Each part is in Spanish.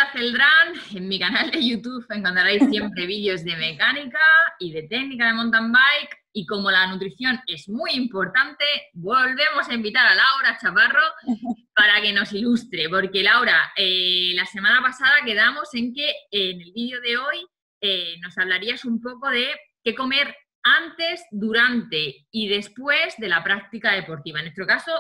Laura Celdrán, en mi canal de YouTube encontraréis siempre vídeos de mecánica y de técnica de mountain bike, y como la nutrición es muy importante, volvemos a invitar a Laura Chaparro para que nos ilustre, porque Laura, la semana pasada quedamos en que en el vídeo de hoy nos hablarías un poco de qué comer antes, durante y después de la práctica deportiva, en nuestro caso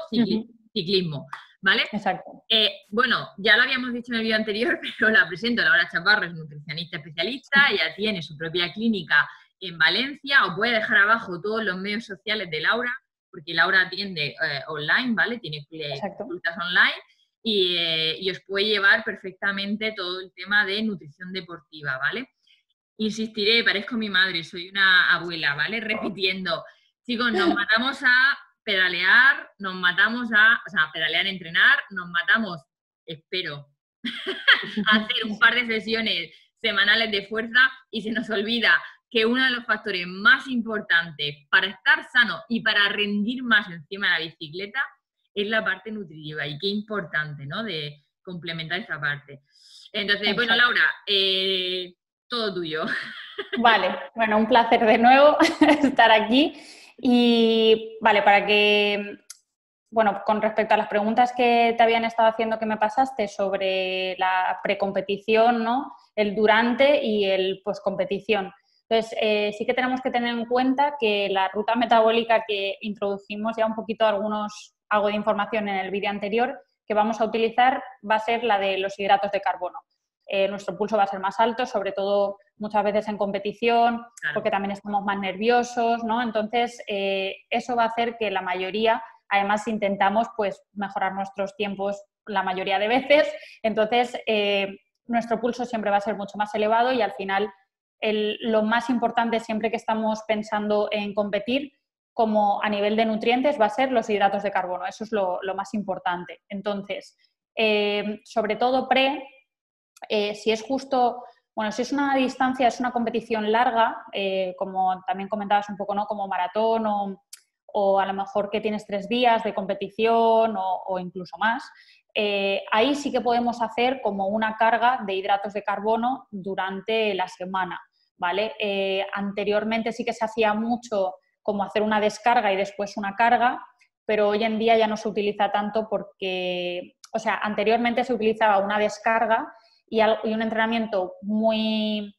ciclismo, ¿vale? Exacto. Bueno, ya lo habíamos dicho en el vídeo anterior, pero la presento. Laura Chaparro es nutricionista especialista, ella tiene su propia clínica en Valencia. Os voy a dejar abajo todos los medios sociales de Laura, porque Laura atiende online, ¿vale? Tiene consultas online y os puede llevar perfectamente todo el tema de nutrición deportiva, ¿vale? Insistiré, parezco mi madre, soy una abuela, ¿vale? Repitiendo, chicos, nos matamos a pedalear, nos matamos a, o sea, pedalear, entrenar, nos matamos, espero, a hacer un par de sesiones semanales de fuerza y se nos olvida que uno de los factores más importantes para estar sano y para rendir más encima de la bicicleta es la parte nutritiva, y qué importante, ¿no?, de complementar esta parte. Entonces, bueno, Laura, todo tuyo. Vale, bueno, un placer de nuevo estar aquí. Y vale, para que, bueno, con respecto a las preguntas que te habían estado haciendo que me pasaste sobre la precompetición, ¿no?, el durante y el poscompetición. Entonces, sí que tenemos que tener en cuenta que la ruta metabólica que introdujimos ya un poquito algo de información en el vídeo anterior que vamos a utilizar va a ser la de los hidratos de carbono. Nuestro pulso va a ser más alto, sobre todo muchas veces en competición, porque también estamos más nerviosos, ¿no? Entonces, eso va a hacer que la mayoría, además intentamos pues mejorar nuestros tiempos la mayoría de veces, entonces nuestro pulso siempre va a ser mucho más elevado y al final lo más importante siempre que estamos pensando en competir, como a nivel de nutrientes, va a ser los hidratos de carbono, eso es lo más importante. Entonces, sobre todo si es justo, bueno, si es una distancia, es una competición larga, como también comentabas un poco, ¿no?, como maratón o a lo mejor que tienes 3 días de competición o incluso más, ahí sí que podemos hacer como una carga de hidratos de carbono durante la semana, ¿vale? Anteriormente sí que se hacía mucho como hacer una descarga y después una carga, pero hoy en día ya no se utiliza tanto porque, o sea, anteriormente se utilizaba una descarga y un entrenamiento muy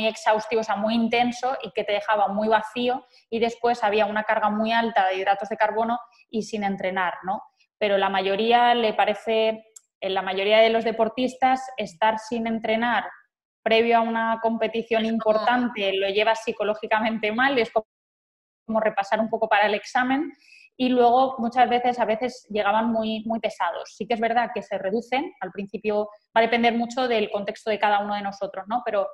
exhaustivo, o sea, muy intenso y que te dejaba muy vacío, y después había una carga muy alta de hidratos de carbono y sin entrenar, ¿no? Pero la mayoría en la mayoría de los deportistas, estar sin entrenar previo a una competición importante lo lleva psicológicamente mal, es como repasar un poco para el examen. Y luego muchas veces, a veces llegaban muy pesados. Sí que es verdad que se reducen, al principio va a depender mucho del contexto de cada uno de nosotros, ¿no? Pero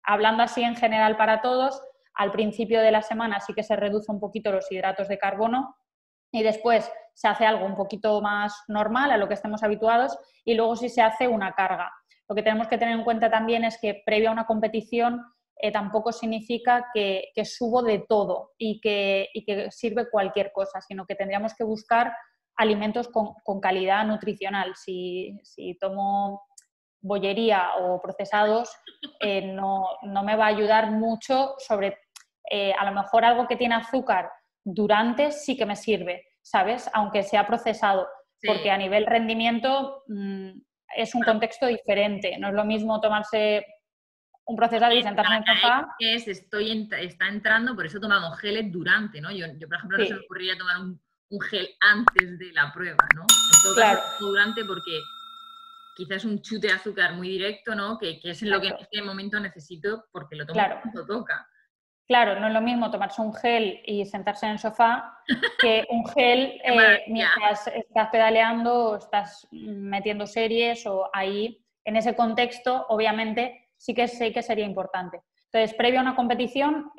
hablando así en general para todos, al principio de la semana sí que se reduce un poquito los hidratos de carbono y después se hace algo un poquito más normal a lo que estemos habituados y luego sí se hace una carga. Lo que tenemos que tener en cuenta también es que previo a una competición tampoco significa que subo de todo y que sirve cualquier cosa, sino que tendríamos que buscar alimentos con calidad nutricional. Si tomo bollería o procesados, no me va a ayudar mucho a lo mejor algo que tiene azúcar durante sí que me sirve, ¿sabes? Aunque sea procesado, porque a nivel rendimiento es un contexto diferente. No es lo mismo tomarse un procesado y sentarse en el sofá. Está entrando, por eso tomamos geles durante, ¿no? Yo por ejemplo, no se me ocurriría tomar un gel antes de la prueba, ¿no? En todo caso, durante, porque quizás un chute de azúcar muy directo, ¿no? Que es lo que en este momento necesito porque lo tomo cuando toca. Claro, no es lo mismo tomarse un gel y sentarse en el sofá que un gel mientras estás pedaleando o estás metiendo series o ahí, en ese contexto, obviamente, sí que sé que sería importante. Entonces, previo a una competición,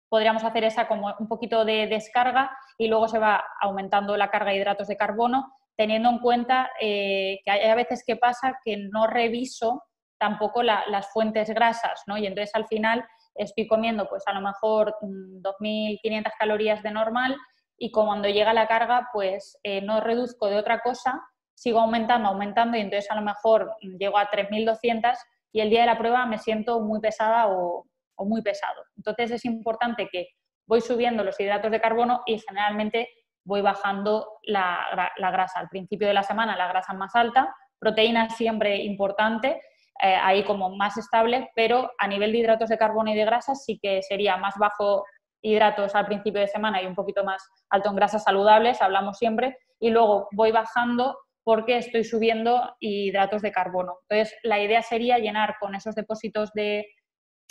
podríamos hacer esa como un poquito de descarga y luego se va aumentando la carga de hidratos de carbono, teniendo en cuenta que hay a veces que pasa que no reviso tampoco las fuentes grasas, ¿no? Y entonces al final estoy comiendo pues a lo mejor 2.500 calorías de normal y cuando llega la carga pues no reduzco de otra cosa sigo aumentando y entonces a lo mejor llego a 3.200 y el día de la prueba me siento muy pesada o muy pesado. Entonces es importante que voy subiendo los hidratos de carbono y generalmente voy bajando la grasa. Al principio de la semana la grasa más alta, proteína siempre importante, ahí como más estable, pero a nivel de hidratos de carbono y de grasas sí que sería más bajo hidratos al principio de semana y un poquito más alto en grasas saludables, hablamos siempre, y luego voy bajando porque estoy subiendo hidratos de carbono. Entonces, la idea sería llenar con esos depósitos de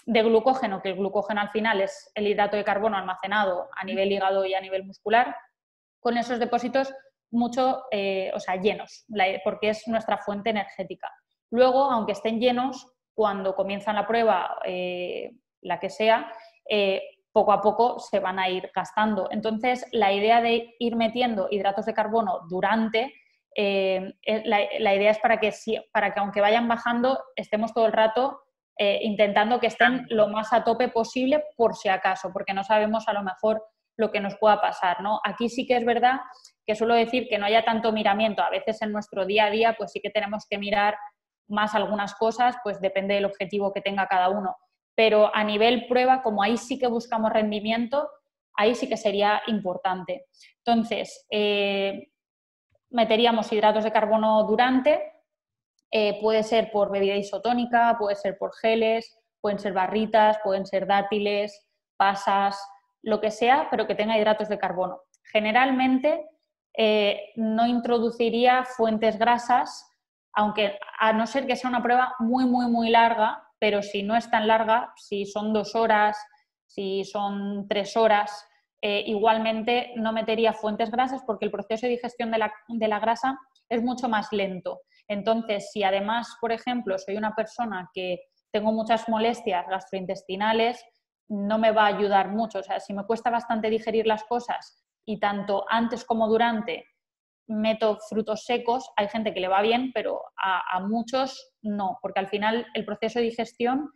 glucógeno, que el glucógeno al final es el hidrato de carbono almacenado a nivel hígado y a nivel muscular, con esos depósitos mucho, llenos, porque es nuestra fuente energética. Luego, aunque estén llenos, cuando comienzan la prueba, la que sea, poco a poco se van a ir gastando. Entonces, la idea de ir metiendo hidratos de carbono durante, la idea es para que aunque vayan bajando, estemos todo el rato intentando que estén lo más a tope posible por si acaso, porque no sabemos a lo mejor lo que nos pueda pasar, ¿no? Aquí sí que es verdad que suelo decir que no haya tanto miramiento. A veces en nuestro día a día pues sí que tenemos que mirar más algunas cosas, pues depende del objetivo que tenga cada uno. Pero a nivel prueba, como ahí sí que buscamos rendimiento, ahí sí que sería importante. Entonces, meteríamos hidratos de carbono durante, puede ser por bebida isotónica, puede ser por geles, pueden ser barritas, pueden ser dátiles, pasas, lo que sea, pero que tenga hidratos de carbono. Generalmente no introduciría fuentes grasas, aunque a no ser que sea una prueba muy, muy, muy larga, pero si no es tan larga, si son 2 horas, si son 3 horas, igualmente no metería fuentes grasas porque el proceso de digestión de la grasa es mucho más lento. Entonces, si además, por ejemplo, soy una persona que tengo muchas molestias gastrointestinales, no me va a ayudar mucho. O sea, si me cuesta bastante digerir las cosas y tanto antes como durante meto frutos secos, hay gente que le va bien, pero a muchos no, porque al final el proceso de digestión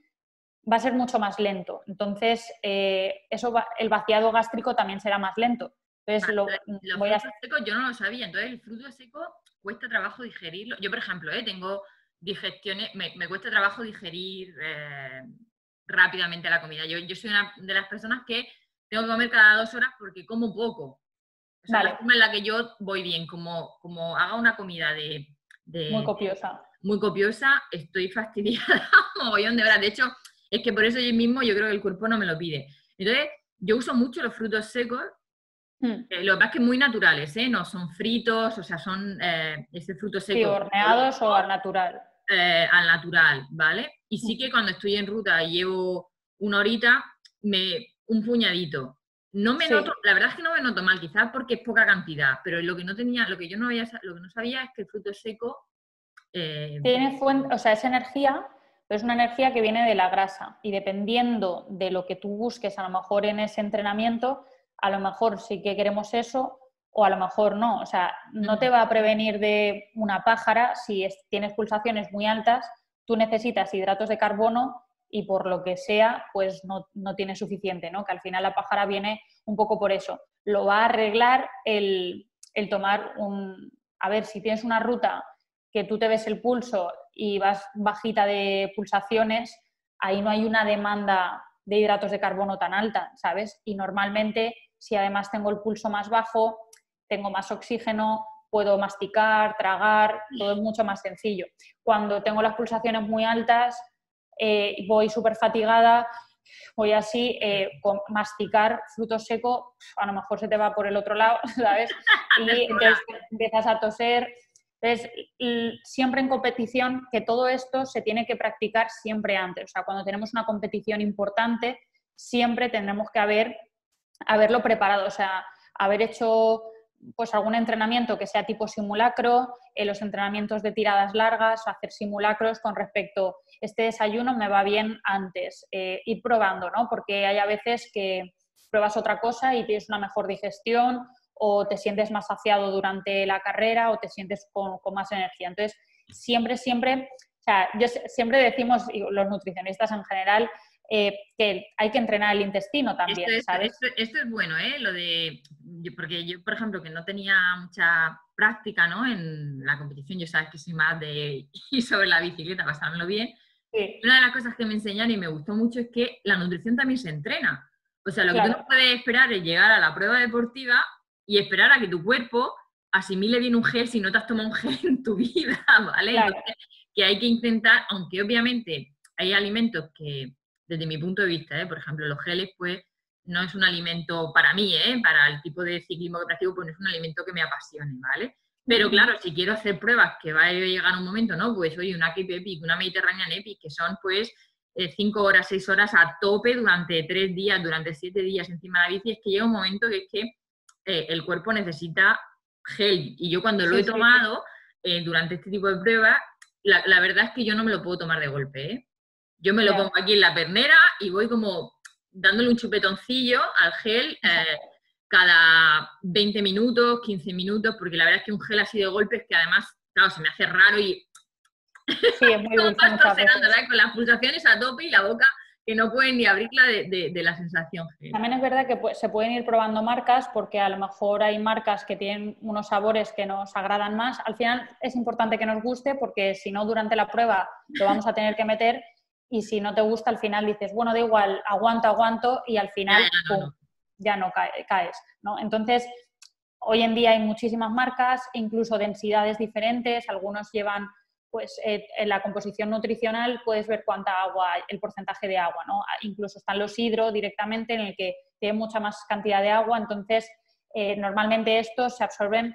va a ser mucho más lento. Entonces, el vaciado gástrico también será más lento. Entonces, los frutos secos yo no lo sabía, entonces el fruto seco cuesta trabajo digerirlo. Yo, por ejemplo, tengo digestiones, me cuesta trabajo digerir rápidamente la comida. Yo soy una de las personas que tengo que comer cada 2 horas porque como poco. O sea, la forma en la que yo voy bien, como haga una comida muy copiosa, estoy fastidiada un mogollón de horas. De hecho, es que por eso yo mismo yo creo que el cuerpo no me lo pide. Entonces, yo uso mucho los frutos secos. Lo que pasa es que muy naturales, no son fritos, o sea, son ese fruto seco. Sí, horneados o al natural. Al natural, ¿vale? Y sí que cuando estoy en ruta y llevo 1 horita, un puñadito. No me noto, la verdad es que no me noto mal, quizás porque es poca cantidad, pero lo que no sabía es que el fruto seco tiene fuente, o sea, es energía, pero es una energía que viene de la grasa y dependiendo de lo que tú busques, a lo mejor en ese entrenamiento, a lo mejor sí que queremos eso o a lo mejor no. O sea, no te va a prevenir de una pájara si tienes pulsaciones muy altas, tú necesitas hidratos de carbono y por lo que sea, pues no tienes suficiente, ¿no? Que al final la pájara viene un poco por eso. Lo va a arreglar el tomar a ver, si tienes una ruta que tú te ves el pulso y vas bajita de pulsaciones, ahí no hay una demanda de hidratos de carbono tan alta, ¿sabes? Y normalmente, si además tengo el pulso más bajo, tengo más oxígeno, puedo masticar, tragar, todo es mucho más sencillo. Cuando tengo las pulsaciones muy altas, voy súper fatigada, voy así, con masticar fruto seco, a lo mejor se te va por el otro lado, ¿sabes? Y entonces empiezas a toser. Entonces, siempre en competición, que todo esto se tiene que practicar siempre antes. O sea, cuando tenemos una competición importante, siempre tendremos que haberlo preparado. O sea, haber hecho pues algún entrenamiento que sea tipo simulacro, los entrenamientos de tiradas largas, hacer simulacros con respecto a este desayuno me va bien antes, ir probando, ¿no? Porque hay a veces que pruebas otra cosa y tienes una mejor digestión o te sientes más saciado durante la carrera o te sientes con más energía. Entonces, siempre, o sea, siempre decimos, y los nutricionistas en general, que hay que entrenar el intestino también, ¿sabes? Esto es bueno, ¿eh? Porque yo, por ejemplo, que no tenía mucha práctica, ¿no? En la competición, yo sabes que soy más de ir sobre la bicicleta, pasármelo bien. Sí. Una de las cosas que me enseñaron y me gustó mucho es que la nutrición también se entrena. O sea, lo que tú Claro. no puedes esperar es llegar a la prueba deportiva y esperar a que tu cuerpo asimile bien un gel si no te has tomado un gel en tu vida, ¿vale? Claro. Entonces, que hay que intentar, aunque obviamente hay alimentos que, desde mi punto de vista, por ejemplo, los geles, pues no es un alimento para mí, para el tipo de ciclismo que practico, pues no es un alimento que me apasione, ¿vale? Pero claro, si quiero hacer pruebas que va a llegar un momento, ¿no? Pues oye, una Cape Epic, una Mediterranean Epic, que son pues 5 horas, 6 horas a tope durante 3 días, durante 7 días encima de la bici, es que llega un momento que es que el cuerpo necesita gel. Y yo cuando lo he tomado durante este tipo de pruebas, la verdad es que yo no me lo puedo tomar de golpe, ¿eh? Yo me lo pongo aquí en la pernera y voy como dándole un chupetoncillo al gel cada 20 minutos, 15 minutos, porque la verdad es que un gel así de golpe es que además, claro, se me hace raro y sí, es muy dulce muchas veces. con las pulsaciones a tope y la boca que no pueden ni abrirla de la sensación gel. También es verdad que se pueden ir probando marcas porque a lo mejor hay marcas que tienen unos sabores que nos agradan más. Al final es importante que nos guste porque si no durante la prueba lo vamos a tener que meter y si no te gusta al final dices, bueno, da igual, aguanto y al final ya no caes, ¿no? Entonces, hoy en día hay muchísimas marcas, incluso densidades diferentes, algunos llevan pues en la composición nutricional puedes ver cuánta agua, el porcentaje de agua, ¿no? Incluso están los hidro directamente en el que tiene mucha más cantidad de agua, entonces normalmente estos se absorben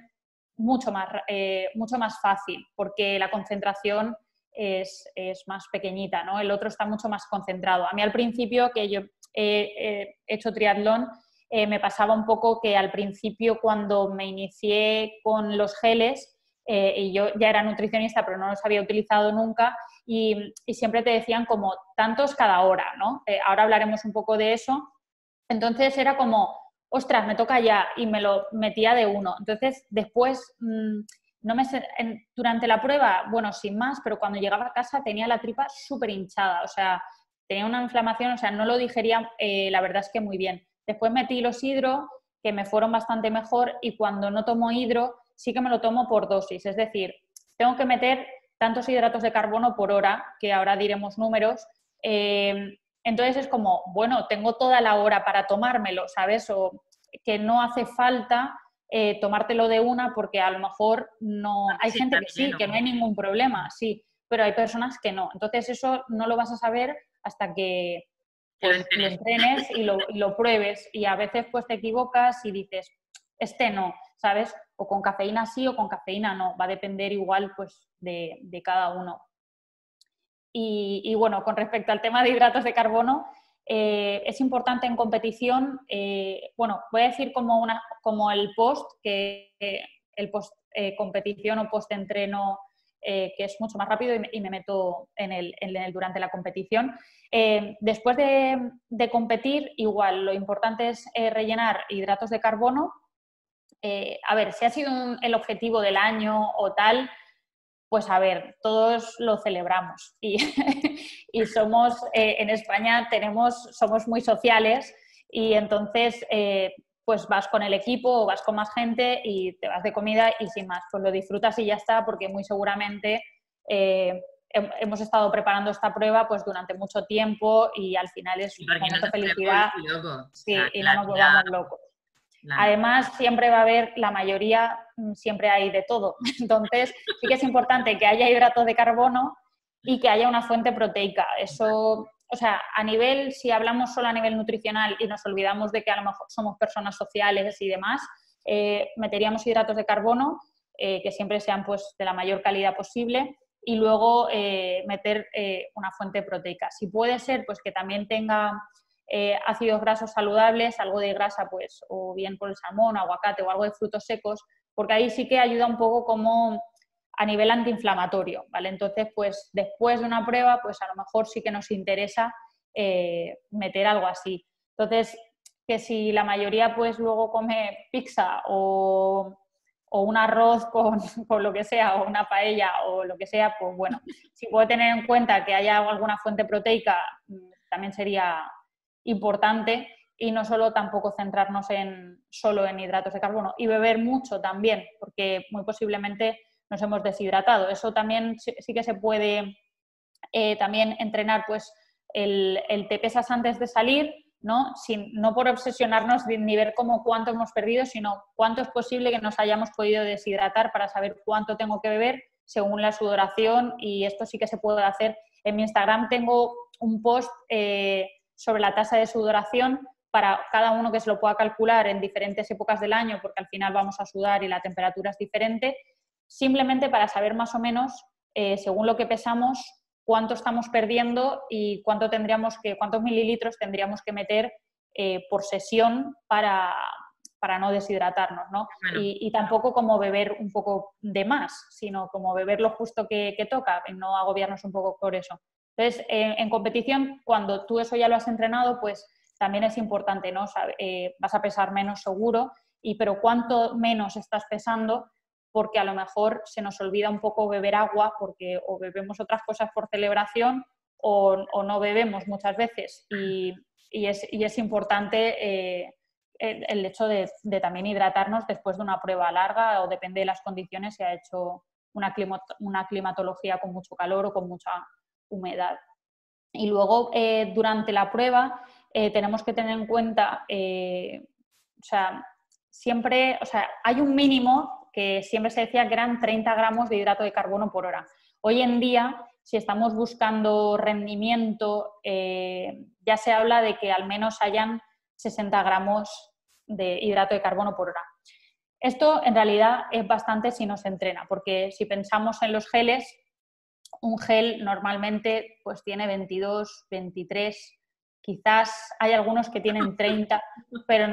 mucho más fácil porque la concentración es más pequeñita, ¿no? El otro está mucho más concentrado. A mí al principio, que yo he hecho triatlón, me pasaba un poco que al principio cuando me inicié con los geles, y yo ya era nutricionista, pero no los había utilizado nunca, y siempre te decían como tantos cada hora, ¿no? Ahora hablaremos un poco de eso. Entonces era como, ostras, me toca ya, y me lo metía de uno. Entonces después, durante la prueba, bueno, sin más, pero cuando llegaba a casa tenía la tripa súper hinchada, o sea, tenía una inflamación, o sea, no lo digería, la verdad es que muy bien. Después metí los hidro, que me fueron bastante mejor, y cuando no tomo hidro, sí que me lo tomo por dosis, es decir, tengo que meter tantos hidratos de carbono por hora, que ahora diremos números, entonces es como, bueno, tengo toda la hora para tomármelo, ¿sabes? O que no hace falta tomártelo de una porque a lo mejor no... Hay gente que sí, que no hay ningún problema, sí, pero hay personas que no. Entonces eso no lo vas a saber hasta que pues, lo entrenes y lo pruebes, y a veces pues te equivocas y dices, este no, ¿sabes? O con cafeína sí o con cafeína no, va a depender igual pues de cada uno. Y bueno, con respecto al tema de hidratos de carbono, es importante en competición, bueno, voy a decir como el post, que el post competición o post entreno, que es mucho más rápido y me meto en el durante la competición. Después de competir, igual, lo importante es rellenar hidratos de carbono. A ver, si ha sido el objetivo del año o tal, pues a ver, todos lo celebramos y, y somos, en España somos muy sociales y entonces pues vas con el equipo o vas con más gente y te vas de comida y sin más, pues lo disfrutas y ya está, porque muy seguramente hemos estado preparando esta prueba pues durante mucho tiempo y al final es un momento de felicidad, sí, y no nos volvamos locos. Claro. Además, siempre va a haber, la mayoría, siempre hay de todo. Entonces, sí que es importante que haya hidratos de carbono y que haya una fuente proteica. Eso, o sea, si hablamos solo a nivel nutricional y nos olvidamos de que a lo mejor somos personas sociales y demás, meteríamos hidratos de carbono, que siempre sean pues de la mayor calidad posible, y luego meter una fuente proteica. Si puede ser, pues que también tenga ácidos grasos saludables, algo de grasa, pues, o bien por el salmón, aguacate o algo de frutos secos, porque ahí sí que ayuda un poco como a nivel antiinflamatorio, ¿vale? Entonces, pues, después de una prueba, pues a lo mejor sí que nos interesa meter algo así. Entonces, que si la mayoría, pues, luego come pizza o un arroz con lo que sea, o una paella o lo que sea, pues bueno, si puede tener en cuenta que haya alguna fuente proteica, también sería importante, y no solo tampoco centrarnos solo en hidratos de carbono. Y beber mucho también, porque muy posiblemente nos hemos deshidratado. Eso también sí que se puede también entrenar, pues el te pesas antes de salir, ¿no? No por obsesionarnos ni ver como cuánto hemos perdido, sino cuánto es posible que nos hayamos podido deshidratar para saber cuánto tengo que beber según la sudoración, y esto sí que se puede hacer. En mi Instagram tengo un post sobre la tasa de sudoración para cada uno que se lo pueda calcular en diferentes épocas del año, porque al final vamos a sudar y la temperatura es diferente, simplemente para saber más o menos, según lo que pesamos, cuánto estamos perdiendo y cuántos mililitros tendríamos que meter por sesión para no deshidratarnos, ¿no? Bueno. Y tampoco como beber un poco de más, sino como beber lo justo que toca, y no agobiarnos un poco por eso. Entonces, en competición, cuando tú eso ya lo has entrenado, pues también es importante, ¿no? Vas a pesar menos seguro, pero cuánto menos estás pesando, porque a lo mejor se nos olvida un poco beber agua, porque o bebemos otras cosas por celebración o no bebemos muchas veces, y es importante el hecho de también hidratarnos después de una prueba larga, o depende de las condiciones, si ha hecho una climatología con mucho calor o con mucha humedad. Y luego, durante la prueba, tenemos que tener en cuenta, siempre, hay un mínimo que siempre se decía que eran 30 gramos de hidrato de carbono por hora. Hoy en día, si estamos buscando rendimiento, ya se habla de que al menos hayan 60 gramos de hidrato de carbono por hora. Esto en realidad es bastante si no se entrena, porque si pensamos en los geles, un gel normalmente pues tiene 22, 23, quizás hay algunos que tienen 30, pero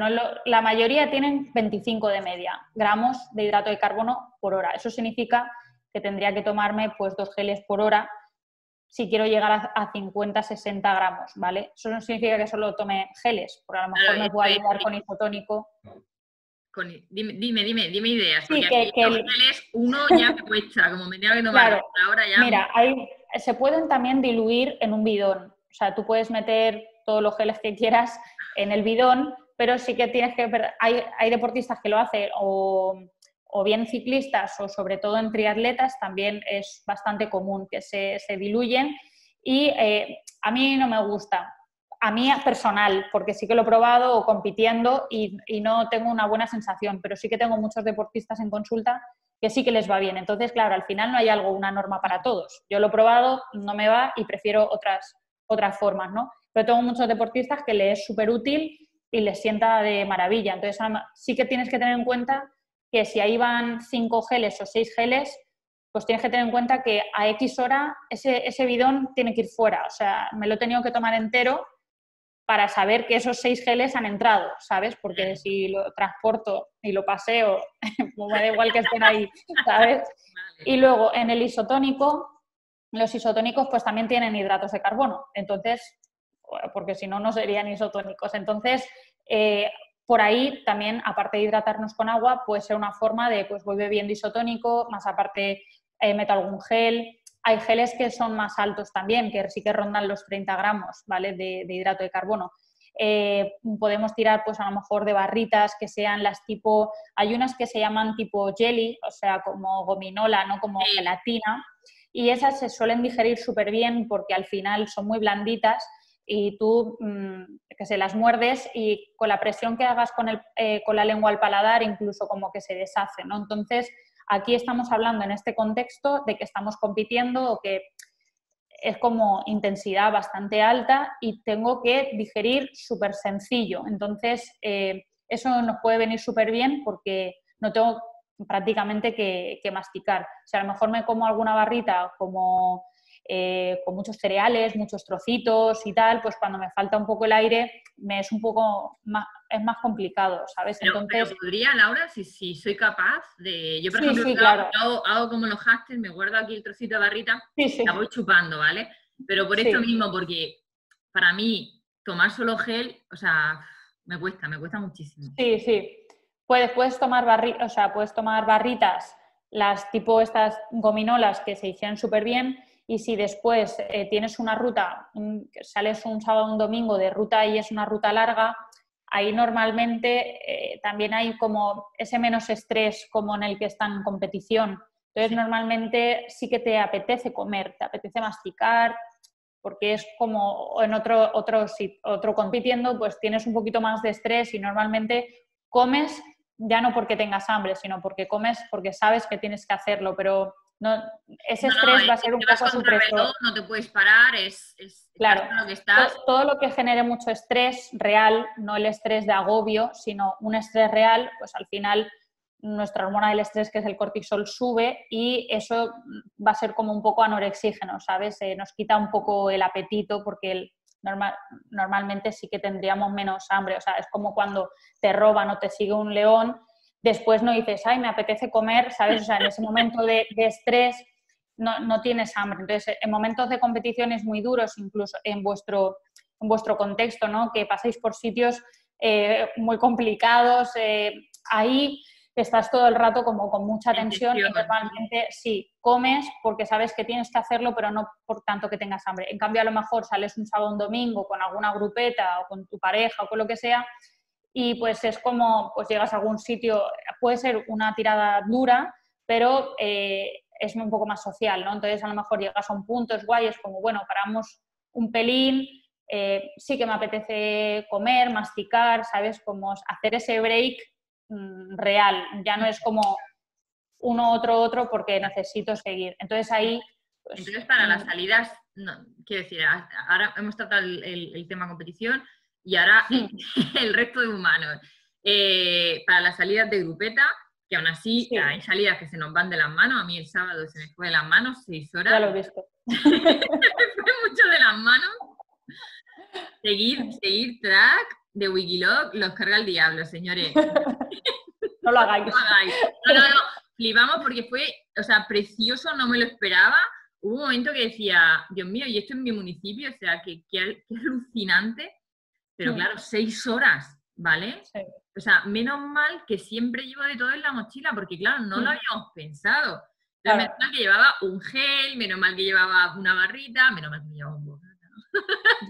la mayoría tienen 25 de media gramos de hidrato de carbono por hora. Eso significa que tendría que tomarme pues 2 geles por hora si quiero llegar a 50, 60 gramos, ¿vale? Eso no significa que solo tome geles, porque a lo mejor me puedo ayudar con isotónico. Dime ideas, Sí, porque aquí los geles uno ya me cuesta, como me tengo que tomar, claro, ahora ya... Mira, se pueden también diluir en un bidón. O sea, tú puedes meter todos los geles que quieras en el bidón, pero sí que tienes que... Hay deportistas que lo hacen, o bien ciclistas, o sobre todo en triatletas, también es bastante común que se diluyen, y a mí no me gusta. A mí personal, porque sí que lo he probado o compitiendo y no tengo una buena sensación, pero sí que tengo muchos deportistas en consulta que sí que les va bien. Entonces, claro, al final no hay una norma para todos. Yo lo he probado, no me va y prefiero otras formas, ¿no? Pero tengo muchos deportistas que les es súper útil y les sienta de maravilla. Entonces, sí que tienes que tener en cuenta que si ahí van 5 geles o 6 geles, pues tienes que tener en cuenta que a X hora ese bidón tiene que ir fuera. O sea, me lo he tenido que tomar entero para saber que esos 6 geles han entrado, ¿sabes? Porque si lo transporto y lo paseo, pues me da igual que estén ahí, ¿sabes? Y luego, en el isotónico, los isotónicos pues también tienen hidratos de carbono, entonces, porque si no, no serían isotónicos. Entonces, por ahí también, aparte de hidratarnos con agua, puede ser una forma de, pues voy bebiendo isotónico, más aparte meto algún gel. Hay geles que son más altos también, que sí que rondan los 30 gramos, ¿vale? de hidrato de carbono. Podemos tirar pues a lo mejor de barritas que sean las tipo, hay unas que se llaman tipo jelly, o sea, como gominola, no como gelatina, y esas se suelen digerir súper bien porque al final son muy blanditas y tú que se las muerdes y con la presión que hagas con la lengua al paladar incluso como que se deshace, ¿no? Entonces, aquí estamos hablando en este contexto de que estamos compitiendo o que es como intensidad bastante alta y tengo que digerir súper sencillo. Entonces, eso nos puede venir súper bien porque no tengo prácticamente que masticar. O sea, a lo mejor me como alguna barrita como con muchos cereales, muchos trocitos y tal, pues cuando me falta un poco el aire es más complicado, ¿sabes? Pero podría, Laura, si soy capaz de... Yo, por ejemplo, claro. hago como los hashtags, me guardo aquí el trocito de barrita y la voy chupando, ¿vale? Pero por esto mismo, porque para mí tomar solo gel, o sea, me cuesta muchísimo. Sí. Puedes tomar barritas, las tipo estas gominolas que se hicieron súper bien, y si después tienes una ruta, sales un sábado o un domingo de ruta y es una ruta larga, ahí normalmente también hay como ese menos estrés como en el que están en competición. Entonces, normalmente sí que te apetece comer, te apetece masticar, porque es como en otro compitiendo, pues tienes un poquito más de estrés y normalmente comes ya no porque tengas hambre, sino porque comes porque sabes que tienes que hacerlo, pero no, ese estrés va a ser un vas poco contra supresor. reloj, no te puedes parar, Claro, estás con lo que estás. todo lo que genere mucho estrés real, no el estrés de agobio, sino un estrés real, pues al final nuestra hormona del estrés, que es el cortisol, sube y eso va a ser como un poco anorexígeno, ¿sabes? Nos quita un poco el apetito porque normalmente sí que tendríamos menos hambre, o sea, es como cuando te roban o te sigue un león, después no dices, ay, me apetece comer, ¿sabes? O sea, en ese momento de estrés no tienes hambre. Entonces, en momentos de competiciones muy duros, incluso en vuestro contexto, ¿no? Que pasáis por sitios muy complicados, ahí estás todo el rato como con mucha tensión y normalmente sí, comes porque sabes que tienes que hacerlo, pero no por tanto que tengas hambre. En cambio, a lo mejor sales un sábado o un domingo con alguna grupeta o con tu pareja o con lo que sea y pues es como, pues llegas a algún sitio, puede ser una tirada dura, pero es un poco más social, ¿no? Entonces a lo mejor llegas a un punto, es guay, es como, bueno, paramos un pelín, sí que me apetece comer, masticar, ¿sabes? Como hacer ese break real, ya no es como uno, otro, porque necesito seguir. Entonces ahí... Pues, entonces para las salidas, no, quiero decir, ahora hemos tratado el tema competición y ahora el resto de humanos. Para las salidas de grupeta, que aún así hay salidas que se nos van de las manos, a mí el sábado se me fue de las manos 6 horas. Ya lo he visto. Me fue mucho de las manos. Seguir track de Wikiloc los carga el diablo, señores. No lo hagáis. No lo hagáis. No, flipamos porque fue, o sea, precioso, no me lo esperaba. Hubo un momento que decía, Dios mío, y esto en mi municipio, o sea, que alucinante. Pero claro, 6 horas, ¿vale? Sí. O sea, menos mal que siempre llevo de todo en la mochila, porque claro, no lo habíamos pensado. Claro. Menos mal que llevaba un gel, menos mal que llevaba una barrita, menos mal que llevaba un bocata,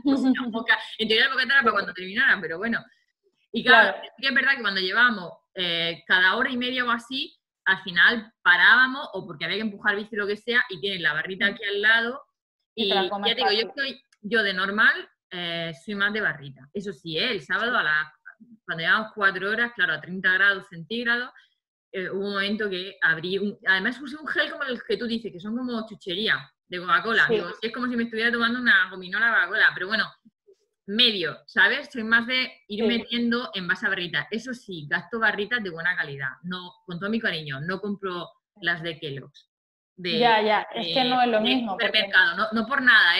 ¿no? O sea, en teoría el bocata era para cuando terminara, pero bueno. Y claro, es que es verdad que cuando llevábamos cada hora y media o así, al final parábamos, o porque había que empujar bici o lo que sea, y tienes la barrita aquí al lado. Y ya digo, yo de normal soy más de barrita. Eso sí, el sábado cuando llevamos 4 horas, claro, a 30 grados centígrados, hubo un momento que además usé un gel como el que tú dices, que son como chuchería de Coca-Cola. Sí. Digo, es como si me estuviera tomando una gominola de Coca-Cola, pero bueno, medio, ¿sabes? Soy más de ir metiendo en base a barritas. Eso sí, gasto barritas de buena calidad. No, con todo mi cariño, no compro las de Kellogg's. Es que no es lo mismo. Supermercado, porque... no por nada,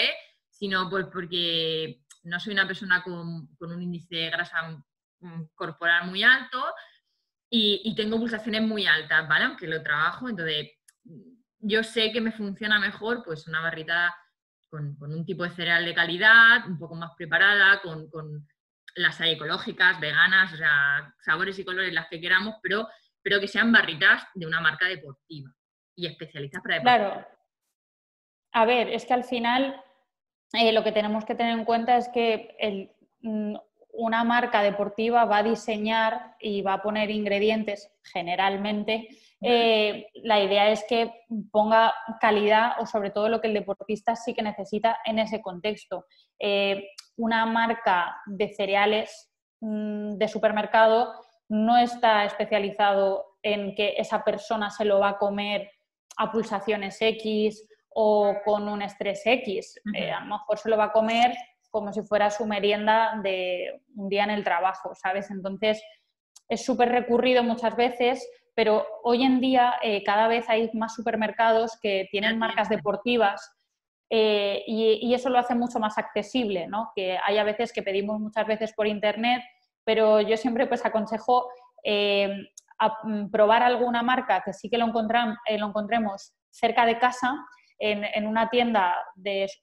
sino pues porque no soy una persona con un índice de grasa corporal muy alto y tengo pulsaciones muy altas, ¿vale? Aunque lo trabajo, entonces yo sé que me funciona mejor pues una barrita con un tipo de cereal de calidad, un poco más preparada, con las hay ecológicas, veganas, o sea, sabores y colores las que queramos, pero que sean barritas de una marca deportiva y especialistas para deportistas. Claro. A ver, es que al final lo que tenemos que tener en cuenta es que una marca deportiva va a diseñar y va a poner ingredientes generalmente. La idea es que ponga calidad o sobre todo lo que el deportista sí que necesita en ese contexto. Una marca de cereales de supermercado no está especializado en que esa persona se lo va a comer a pulsaciones X o con un estrés X. A lo mejor se lo va a comer como si fuera su merienda de un día en el trabajo, ¿sabes? Entonces, es súper recurrido muchas veces, pero hoy en día cada vez hay más supermercados que tienen marcas deportivas y eso lo hace mucho más accesible, ¿no? Que hay a veces que pedimos muchas veces por internet, pero yo siempre pues aconsejo probar alguna marca que sí que lo encontremos cerca de casa, en una tienda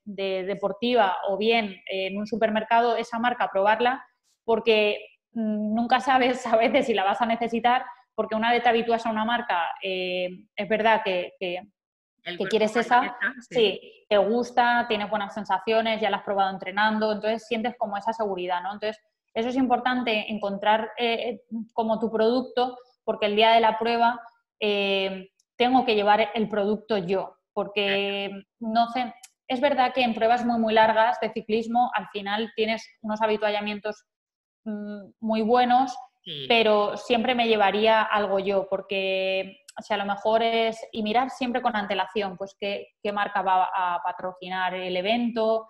deportiva o bien en un supermercado, esa marca, probarla, porque nunca sabes a veces si la vas a necesitar, porque una vez te habitúas a una marca, es verdad que El que cuerpo quieres esa, manifiesta, sí, te gusta, tienes buenas sensaciones, ya la has probado entrenando, entonces sientes como esa seguridad, ¿no? Entonces, eso es importante encontrar como tu producto, porque el día de la prueba tengo que llevar el producto yo, porque no sé, es verdad que en pruebas muy, muy largas de ciclismo, al final tienes unos habituallamientos muy buenos, sí. pero siempre me llevaría algo yo, porque si a lo mejor es, y mirar siempre con antelación, pues qué marca va a patrocinar el evento,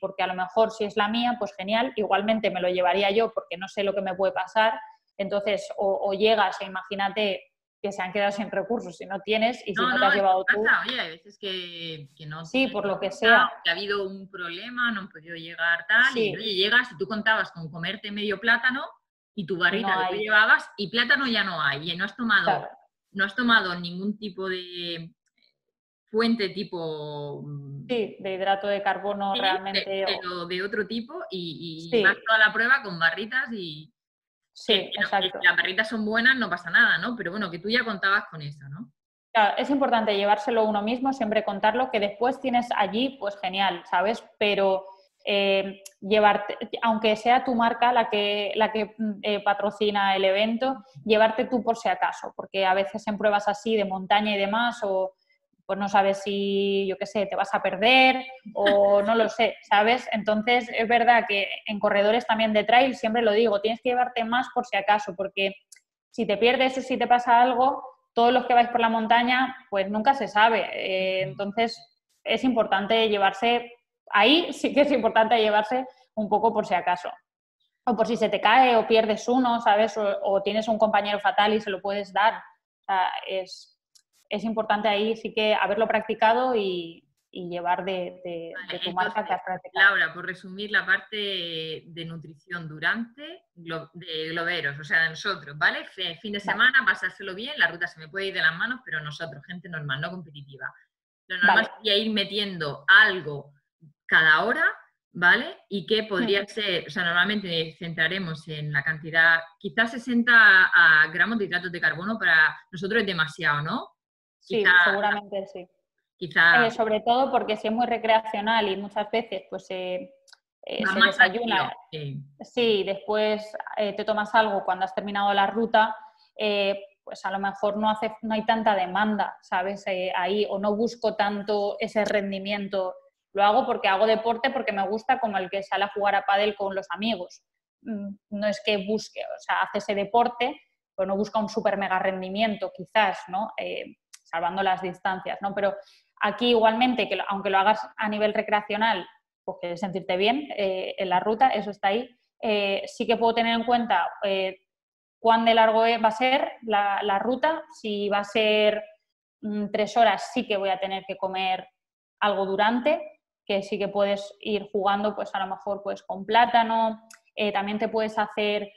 porque a lo mejor si es la mía, pues genial, igualmente me lo llevaría yo porque no sé lo que me puede pasar, entonces o llegas e imagínate que se han quedado sin recursos si no tienes y si no te has Es llevado que tú, pasa, oye, hay veces que no sí, tienen por lo que ruta, sea, o que ha habido un problema, no han podido llegar tal, y sí, oye, llegas y tú contabas con comerte medio plátano y tu y no barrita que tú hay, llevabas y plátano ya no hay, y claro, no has tomado ningún tipo de fuente tipo sí, de hidrato de carbono sí, realmente, pero de otro tipo y vas sí, toda la prueba con barritas y sí, que exacto. si las barritas son buenas no pasa nada, ¿no? Pero bueno, que tú ya contabas con eso, ¿no? Claro, es importante llevárselo uno mismo, siempre contarlo, que después tienes allí, pues genial, ¿sabes? Pero llevarte, aunque sea tu marca la que patrocina el evento, llevarte tú por si acaso, porque a veces en pruebas así de montaña y demás, o pues no sabes si, yo qué sé, te vas a perder o no lo sé, ¿sabes? Entonces es verdad que en corredores también de trail, siempre lo digo, tienes que llevarte más por si acaso, porque si te pierdes o si te pasa algo, todos los que vais por la montaña, pues nunca se sabe. Entonces, es importante llevarse, ahí sí que es importante llevarse un poco por si acaso. O por si se te cae o pierdes uno, ¿sabes? O tienes un compañero fatal y se lo puedes dar. O sea, es importante ahí sí que haberlo practicado y llevar de tu Entonces, marca que has practicado. Laura, por resumir la parte de nutrición durante de Globeros, o sea, de nosotros, ¿vale? Fin de Vale, semana, pasárselo bien, la ruta se me puede ir de las manos, pero nosotros, gente normal, no competitiva. Lo normal vale. sería ir metiendo algo cada hora, ¿vale? Y que podría ser, o sea, normalmente centraremos en la cantidad, quizás 60 gramos de hidratos de carbono para nosotros es demasiado, ¿no? Quizá, Sí, seguramente sí. quizá Sobre todo porque si es muy recreacional y muchas veces pues va se más tranquilo. desayuna, sí, después te tomas algo cuando has terminado la ruta, pues a lo mejor no hay tanta demanda, ¿sabes? Ahí, o no busco tanto ese rendimiento. Lo hago porque hago deporte, porque me gusta, como el que sale a jugar a pádel con los amigos. No es que busque, o sea, hace ese deporte, pues no busca un súper mega rendimiento, quizás, ¿no? Salvando las distancias, ¿no? Pero aquí igualmente, que aunque lo hagas a nivel recreacional, pues quieres sentirte bien en la ruta, eso está ahí. Sí que puedo tener en cuenta cuán de largo va a ser la ruta. Si va a ser 3 horas, sí que voy a tener que comer algo durante, que sí que puedes ir jugando, pues a lo mejor pues con plátano. También te puedes hacer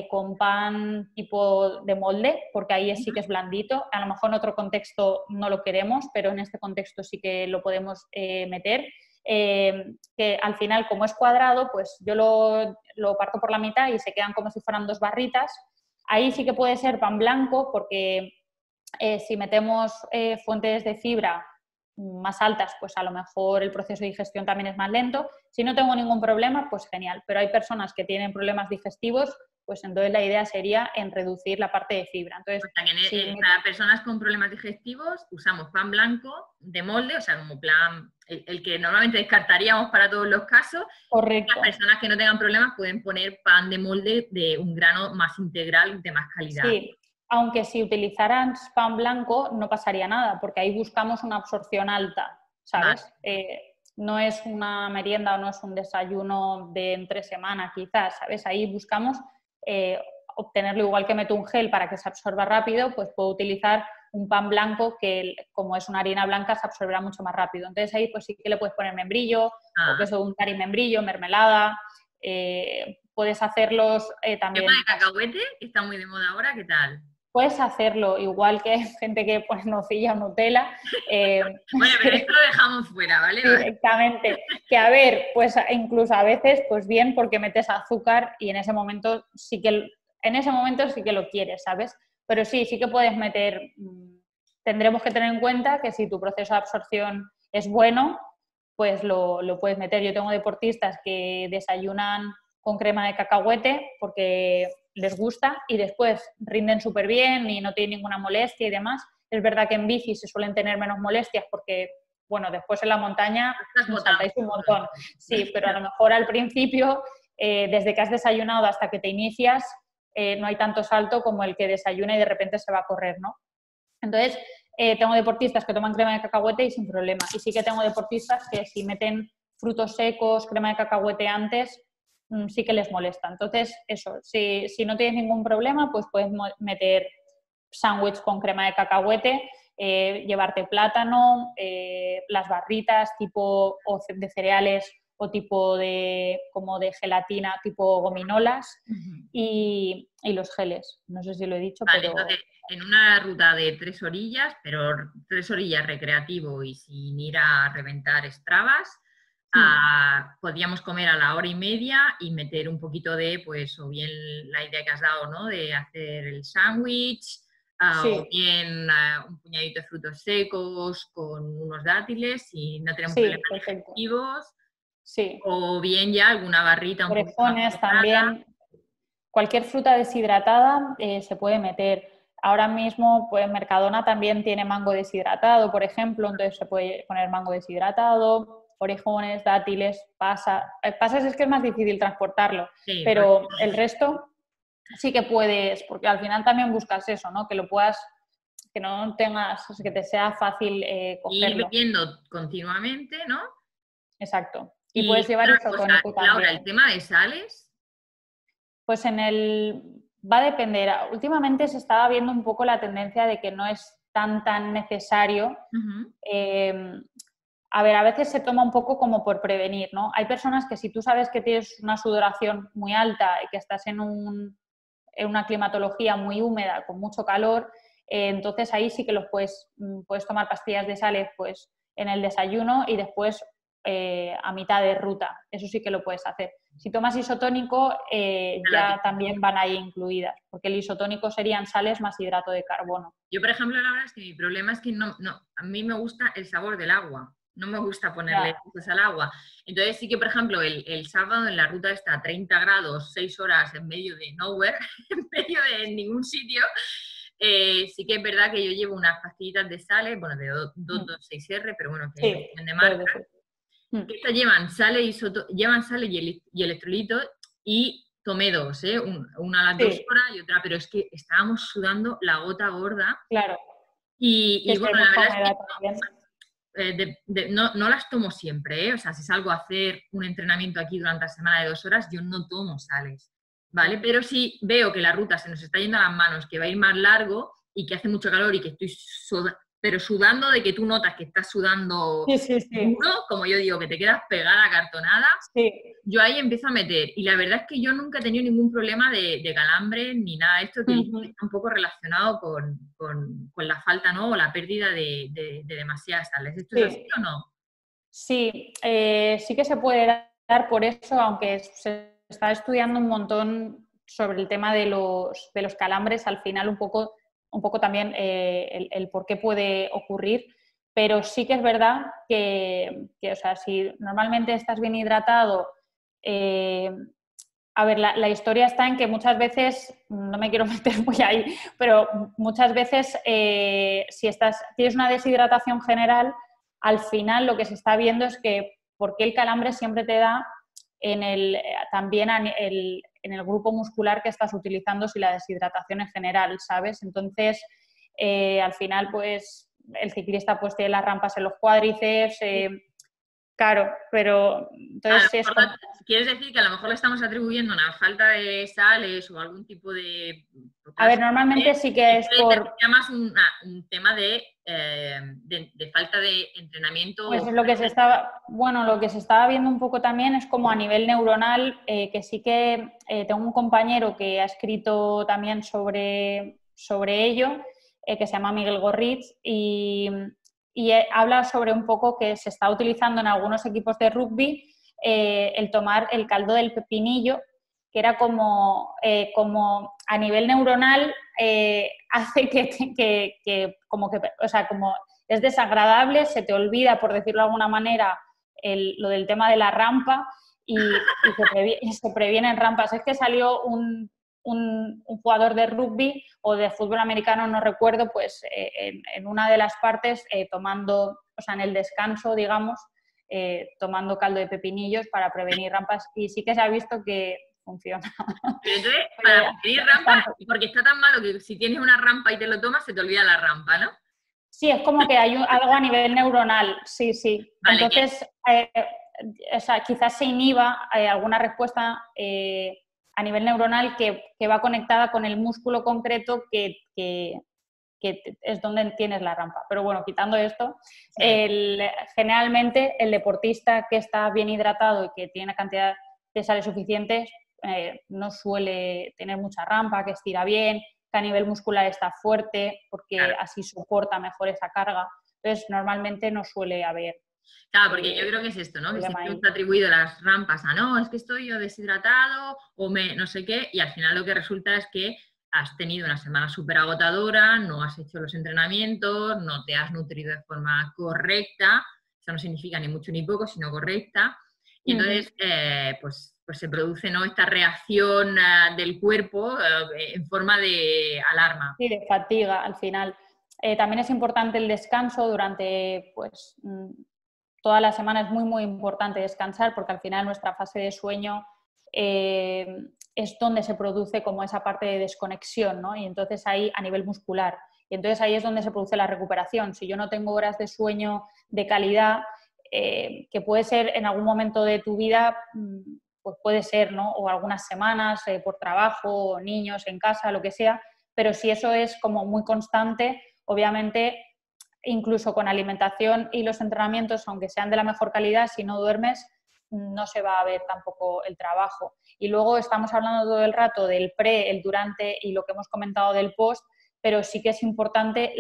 con pan tipo de molde, porque ahí sí que es blandito. A lo mejor en otro contexto no lo queremos, pero en este contexto sí que lo podemos meter. Que al final, como es cuadrado, pues yo lo parto por la mitad y se quedan como si fueran 2 barritas. Ahí sí que puede ser pan blanco, porque si metemos fuentes de fibra más altas, pues a lo mejor el proceso de digestión también es más lento. Si no tengo ningún problema, pues genial. Pero hay personas que tienen problemas digestivos, pues entonces la idea sería en reducir la parte de fibra. Entonces, o sea, para personas con problemas digestivos usamos pan blanco de molde, o sea, como plan, el que normalmente descartaríamos para todos los casos. correcto. Las personas que no tengan problemas pueden poner pan de molde de un grano más integral, de más calidad. Sí, aunque si utilizaran pan blanco no pasaría nada, porque ahí buscamos una absorción alta, ¿sabes? Vale. No es una merienda o no es un desayuno de entre semana, quizás, ¿sabes? Ahí buscamos obtenerlo, igual que meto un gel para que se absorba rápido, pues puedo utilizar un pan blanco que, como es una harina blanca, se absorberá mucho más rápido. Entonces ahí pues sí que le puedes poner membrillo, o queso de untar y membrillo, mermelada. Puedes hacerlos también. ¿Tema de cacahuete? Que está muy de moda ahora, ¿qué tal? Puedes hacerlo, igual que hay gente que pone nocilla o Nutella. Bueno, pero esto lo dejamos fuera, ¿vale? Directamente. Que a ver, pues incluso a veces, pues bien, porque metes azúcar y en ese momento sí que lo quieres, ¿sabes? Pero sí que puedes meter tendremos que tener en cuenta que si tu proceso de absorción es bueno, pues lo puedes meter. Yo tengo deportistas que desayunan con crema de cacahuete porque les gusta y después rinden súper bien y no tienen ninguna molestia y demás. Es verdad que en bici se suelen tener menos molestias porque, bueno, después en la montaña nos saltáis un montón. Sí, pero a lo mejor al principio, desde que has desayunado hasta que te inicias, no hay tanto salto como el que desayuna y de repente se va a correr, ¿no? Entonces, tengo deportistas que toman crema de cacahuete y sin problema. Y sí que tengo deportistas que si meten frutos secos, crema de cacahuete antes, sí que les molesta. Entonces, eso, si no tienes ningún problema, pues puedes meter sándwich con crema de cacahuete, llevarte plátano, las barritas tipo o de cereales o tipo de como de gelatina tipo gominolas y los geles. No sé si lo he dicho, vale, pero... Entonces, en una ruta de 3 orillas, pero 3 orillas recreativo y sin ir a reventar Stravas, podríamos comer a la hora y media y meter un poquito de, pues, o bien la idea que has dado, ¿no? De hacer el sándwich, Sí. o bien un puñadito de frutos secos con unos dátiles y no tenemos Sí, problemas perfecto. digestivos, Sí. o bien ya alguna barrita un poquito más Orejones pesada. también. Cualquier fruta deshidratada se puede meter. Ahora mismo, pues Mercadona también tiene mango deshidratado, por ejemplo, entonces se puede poner mango deshidratado, orejones, dátiles, pasas. Pasas es que es más difícil transportarlo, Sí, pero el resto sí que puedes, porque al final también buscas eso, ¿no? Que lo puedas, que no tengas, que te sea fácil ir cogerlo. bebiendo continuamente, ¿no? Exacto. Y Y puedes llevar otra cosa, isotónico Laura, el también. tema de sales. Pues va a depender. Últimamente se estaba viendo un poco la tendencia de que no es tan necesario. A ver, a veces se toma un poco como por prevenir, ¿no? Hay personas que si tú sabes que tienes una sudoración muy alta y que estás en una climatología muy húmeda, con mucho calor, entonces ahí sí que puedes tomar pastillas de sales pues, en el desayuno y después a mitad de ruta. Eso sí que lo puedes hacer. Si tomas isotónico, ya también van ahí incluidas, porque el isotónico serían sales más hidrato de carbono. Yo, por ejemplo, la verdad es que mi problema es que a mí me gusta el sabor del agua. No me gusta ponerle cosas al agua. Entonces sí que, por ejemplo, el sábado en la ruta está a 30 grados, 6 horas en medio de nowhere, en medio de ningún sitio. Sí que es verdad que yo llevo unas pastillitas de sales, bueno, de 226R, pero bueno, que Sí, de marca. Que estas llevan sales y electrolitos y tomé 2, una a las 2 horas y otra, pero es que estábamos sudando la gota gorda. Claro. Y bueno, la verdad es que no las tomo siempre, o sea, si salgo a hacer un entrenamiento aquí durante la semana de 2 horas, yo no tomo sales, ¿vale? Pero si veo que la ruta se nos está yendo a las manos, que va a ir más largo y que hace mucho calor y que estoy sudando de que tú notas que estás sudando duro, como yo digo, que te quedas pegada, cartonada, yo ahí empiezo a meter. Y la verdad es que yo nunca he tenido ningún problema de calambre ni nada de esto, que está un poco relacionado con la falta, ¿no? O la pérdida de demasiadas sales. ¿Esto es así o no? Sí, sí que se puede dar por eso, aunque se está estudiando un montón sobre el tema de los calambres, al final un poco también el por qué puede ocurrir, pero sí que es verdad que o sea, si normalmente estás bien hidratado, a ver, la historia está en que muchas veces, no me quiero meter muy ahí, pero muchas veces si tienes una deshidratación general, al final lo que se está viendo es que por qué el calambre siempre te da también en el grupo muscular que estás utilizando si la deshidratación en general, ¿sabes? Entonces, al final, pues, el ciclista pues tiene las rampas en los cuádriceps, claro, pero entonces es como... ¿Quieres decir que a lo mejor le estamos atribuyendo una falta de sales o algún tipo de... A ver, normalmente sí que es por... más un tema de falta de entrenamiento. Pues lo que se estaba viendo un poco también es como a nivel neuronal, que sí que tengo un compañero que ha escrito también sobre ello, que se llama Miguel Gorritz, y habla sobre un poco que se está utilizando en algunos equipos de rugby el tomar el caldo del pepinillo, que era como a nivel neuronal hace como es desagradable, se te olvida, por decirlo de alguna manera, lo del tema de la rampa y se previenen rampas. Es que salió un jugador de rugby o de fútbol americano, no recuerdo, pues en una de las partes tomando, o sea, en el descanso, digamos, tomando caldo de pepinillos para prevenir rampas, y sí que se ha visto que funciona. Pero entonces, para prevenir rampas, porque está tan malo que si tienes una rampa y te lo tomas, se te olvida la rampa, ¿no? Sí, es como que hay algo a nivel neuronal, sí. Vale, entonces, o sea, quizás se inhiba alguna respuesta a nivel neuronal que va conectada con el músculo concreto que es donde tienes la rampa. Pero bueno, quitando esto, sí. Generalmente el deportista que está bien hidratado y que tiene una cantidad de sales suficientes no suele tener mucha rampa, que estira bien, que a nivel muscular está fuerte, porque claro, así soporta mejor esa carga. Entonces, normalmente no suele haber... Claro, porque yo creo que es esto, ¿no? Que siempre está atribuido las rampas a, no, es que estoy yo deshidratado o no sé qué, y al final lo que resulta es que has tenido una semana súper agotadora, no has hecho los entrenamientos, no te has nutrido de forma correcta, eso no significa ni mucho ni poco, sino correcta, y entonces pues se produce, ¿no?, esta reacción del cuerpo en forma de alarma. Sí, de fatiga al final. También es importante el descanso durante, pues, toda la semana es muy importante descansar, porque al final nuestra fase de sueño es donde se produce como esa parte de desconexión, ¿no? Y entonces ahí a nivel muscular. Y entonces ahí es donde se produce la recuperación. Si yo no tengo horas de sueño de calidad, que puede ser en algún momento de tu vida, pues puede ser, ¿no? O algunas semanas por trabajo, o niños en casa, lo que sea, pero si eso es como muy constante, obviamente, incluso con alimentación y los entrenamientos, aunque sean de la mejor calidad, si no duermes, no se va a ver tampoco el trabajo. Y luego estamos hablando todo el rato del pre, el durante y lo que hemos comentado del post, pero sí que es importante,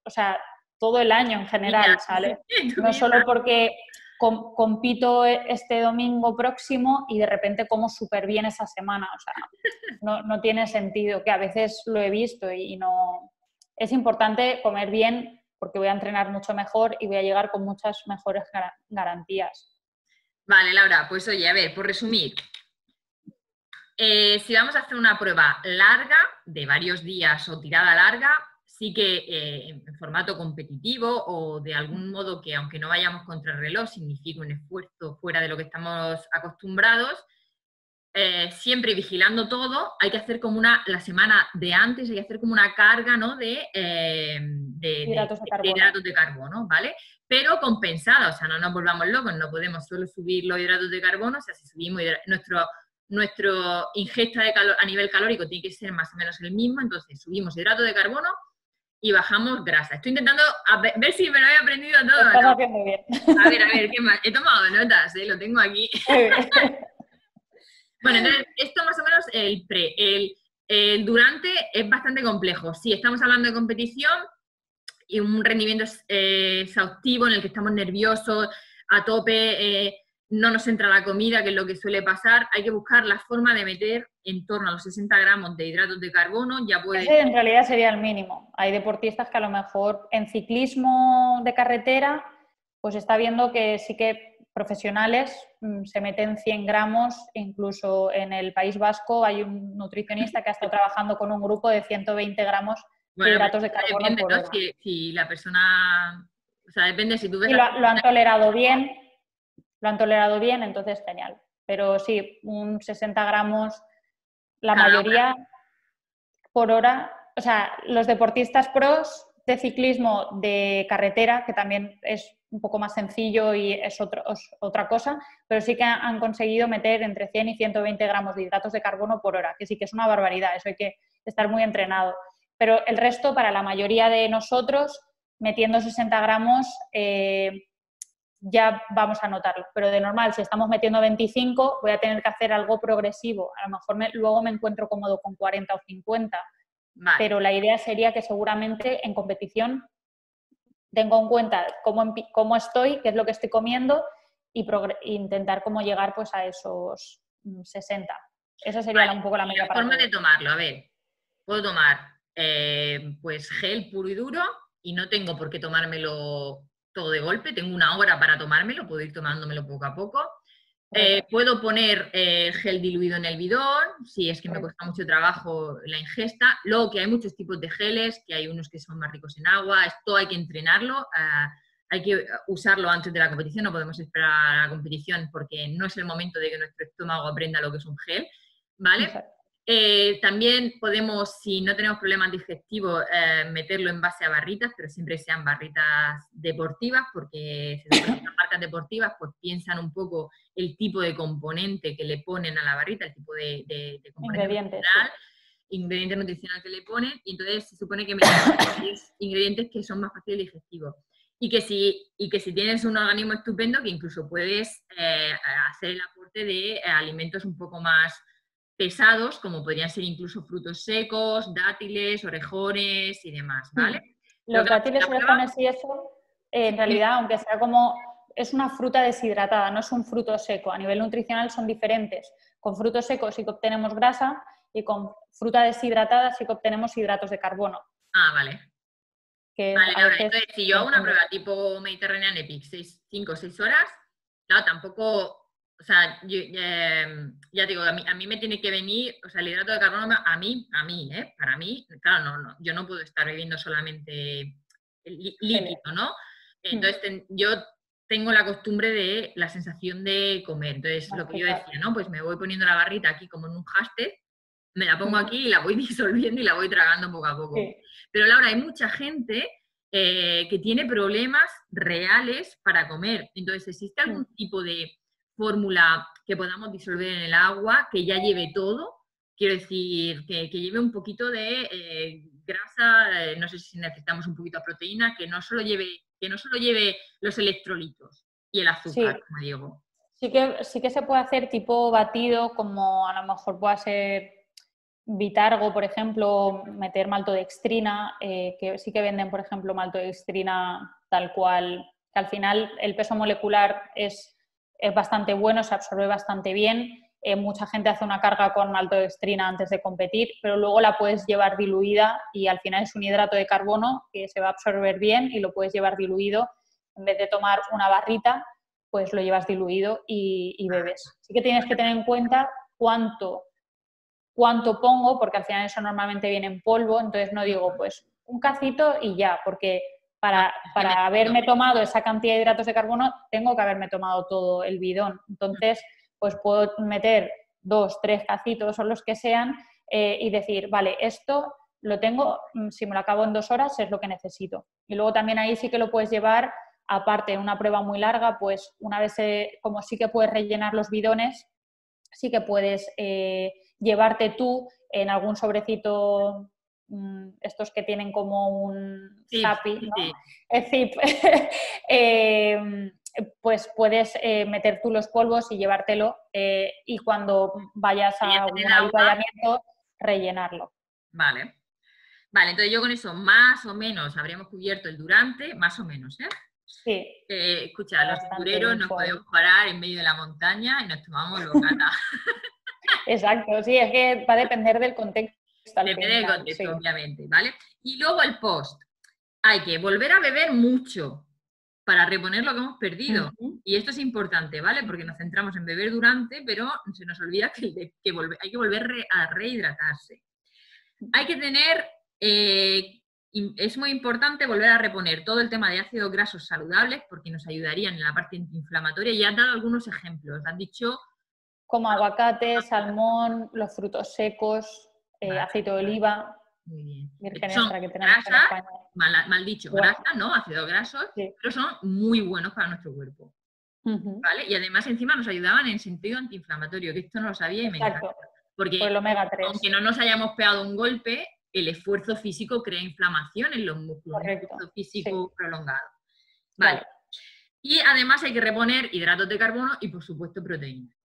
o sea, todo el año en general, ¿sale? No solo porque compito este domingo próximo y de repente como súper bien esa semana, o sea, no tiene sentido, que a veces lo he visto y no... Es importante comer bien porque voy a entrenar mucho mejor y voy a llegar con muchas mejores garantías. Vale, Laura, pues oye, a ver, por resumir, si vamos a hacer una prueba larga, de varios días o tirada larga, sí que en formato competitivo o de algún modo que, aunque no vayamos contra el reloj, signifique un esfuerzo fuera de lo que estamos acostumbrados, siempre vigilando todo, hay que hacer como la semana de antes, hay que hacer como una carga, ¿no?, de hidratos de carbono, ¿vale? Pero compensada, o sea, no nos volvamos locos, no podemos solo subir los hidratos de carbono, o sea, si subimos nuestro ingesta a nivel calórico tiene que ser más o menos el mismo, entonces subimos hidratos de carbono y bajamos grasa. Estoy intentando ver si me lo he aprendido todo. Estás haciendo bien. A ver, ¿qué más? He tomado notas, lo tengo aquí. Bueno, entonces, esto más o menos el pre. El durante es bastante complejo. Si estamos hablando de competición y un rendimiento exhaustivo en el que estamos nerviosos, a tope, no nos entra la comida, que es lo que suele pasar, hay que buscar la forma de meter en torno a los 60 gramos de hidratos de carbono. Ya puede... Ese en realidad sería el mínimo. Hay deportistas que a lo mejor en ciclismo de carretera, pues está viendo que sí que profesionales se meten 100 gramos, incluso en el País Vasco hay un nutricionista que ha estado trabajando con un grupo de 120 gramos de hidratos de carbono depende, por hora. ¿no? Si la persona... O sea, depende si tú ves... Y lo han tolerado bien, entonces genial. Pero sí, un 60 gramos, la mayoría por hora. O sea, los deportistas pros de ciclismo de carretera, que también es un poco más sencillo y es otra cosa, pero sí que han conseguido meter entre 100 y 120 gramos de hidratos de carbono por hora, que sí que es una barbaridad, eso hay que estar muy entrenado. Pero el resto, para la mayoría de nosotros, metiendo 60 gramos, ya vamos a notarlo. Pero de normal, si estamos metiendo 25, voy a tener que hacer algo progresivo. A lo mejor luego me encuentro cómodo con 40 o 50. Vale. Pero la idea sería que seguramente en competición tengo en cuenta cómo estoy, qué es lo que estoy comiendo y intentar cómo llegar pues a esos 60. Esa sería Vale, un poco la media para forma todo. de tomarlo, a ver, puedo tomar pues gel puro y duro y no tengo por qué tomármelo todo de golpe, tengo una hora para tomármelo, puedo ir tomándomelo poco a poco. Puedo poner gel diluido en el bidón, si es que me cuesta mucho trabajo la ingesta. Luego que hay muchos tipos de geles, que hay unos que son más ricos en agua, esto hay que entrenarlo, hay que usarlo antes de la competición, no podemos esperar a la competición porque no es el momento de que nuestro estómago aprenda lo que es un gel, ¿vale? Exacto. También podemos, si no tenemos problemas digestivos, meterlo en base a barritas, pero siempre sean barritas deportivas, porque las marcas deportivas pues piensan un poco el tipo de componente que le ponen a la barrita, el tipo de componente ingrediente nutricional que le ponen, y entonces se supone que meten ingredientes que son más fáciles digestivos. Y que si tienes un organismo estupendo, que incluso puedes hacer el aporte de alimentos un poco más pesados, como podrían ser incluso frutos secos, dátiles, orejones y demás, ¿vale? Los dátiles, orejones y eso, en realidad, aunque sea como, es una fruta deshidratada, no es un fruto seco. A nivel nutricional son diferentes. Con frutos secos sí que obtenemos grasa y con fruta deshidratada sí que obtenemos hidratos de carbono. Ah, vale. Que vale, ahora, entonces, si yo hago una prueba tipo Mediterranean Epic, 5 o 6 horas, claro, tampoco... O sea, ya digo, a mí me tiene que venir, o sea, el hidrato de carbono, para mí, claro, no, yo no puedo estar bebiendo solamente líquido, ¿no? Entonces, yo tengo la costumbre de la sensación de comer. Entonces, lo que yo decía, ¿no? Pues me voy poniendo la barrita aquí como en un háster, me la pongo aquí y la voy disolviendo y la voy tragando poco a poco. Sí. Pero, Laura, hay mucha gente que tiene problemas reales para comer. Entonces, ¿existe algún tipo de fórmula que podamos disolver en el agua, que ya lleve todo? Quiero decir, que lleve un poquito de grasa, no sé si necesitamos un poquito de proteína, que no solo lleve los electrolitos y el azúcar, sí, como digo. Sí que se puede hacer tipo batido, como a lo mejor pueda ser Vitargo, por ejemplo, meter maltodextrina, que sí que venden, por ejemplo, maltodextrina tal cual, que al final el peso molecular es bastante bueno, se absorbe bastante bien. Mucha gente hace una carga con maltodextrina antes de competir, pero luego la puedes llevar diluida y al final es un hidrato de carbono que se va a absorber bien y lo puedes llevar diluido. En vez de tomar una barrita, pues lo llevas diluido y bebes. Sí que tienes que tener en cuenta cuánto pongo, porque al final eso normalmente viene en polvo, entonces no digo pues un cacito y ya, porque para haberme tomado esa cantidad de hidratos de carbono tengo que haberme tomado todo el bidón. Entonces, pues puedo meter 2, 3 cacitos o los que sean y decir, vale, esto lo tengo, si me lo acabo en 2 horas es lo que necesito. Y luego también ahí sí que lo puedes llevar, aparte de una prueba muy larga, pues una vez, como sí que puedes rellenar los bidones, sí que puedes llevarte tú en algún sobrecito, estos que tienen como un zapi, ¿no? El zip, pues puedes meter tú los polvos y llevártelo y cuando vayas a un avituallamiento, rellenarlo. Vale. Vale, entonces yo con eso más o menos habríamos cubierto el durante, más o menos, ¿eh? Sí. Escucha, los tureros nos podemos parar en medio de la montaña y nos tomamos los gatas. Exacto, sí, es que va a depender del contexto. Depende del contexto, sí, obviamente, ¿vale? Y luego el post. Hay que volver a beber mucho para reponer lo que hemos perdido. Y esto es importante, ¿vale? Porque nos centramos en beber durante, pero se nos olvida que hay que volver a rehidratarse. Hay que tener... es muy importante volver a reponer todo el tema de ácidos grasos saludables porque nos ayudarían en la parte antiinflamatoria. Y han dado algunos ejemplos. Han dicho... Como aguacate, salmón, los frutos secos, aceite de oliva. Muy bien. Virgen son extra que tenemos grasas, en España. Mal dicho, grasas, ¿no? Ácidos grasos, sí, pero son muy buenos para nuestro cuerpo. ¿Vale? Y además encima nos ayudaban en sentido antiinflamatorio, que esto no lo sabía y me encanta. Porque el omega 3. Aunque no nos hayamos pegado un golpe, el esfuerzo físico crea inflamación en los músculos, un esfuerzo físico prolongado. Vale. Claro. Y además hay que reponer hidratos de carbono y por supuesto proteínas.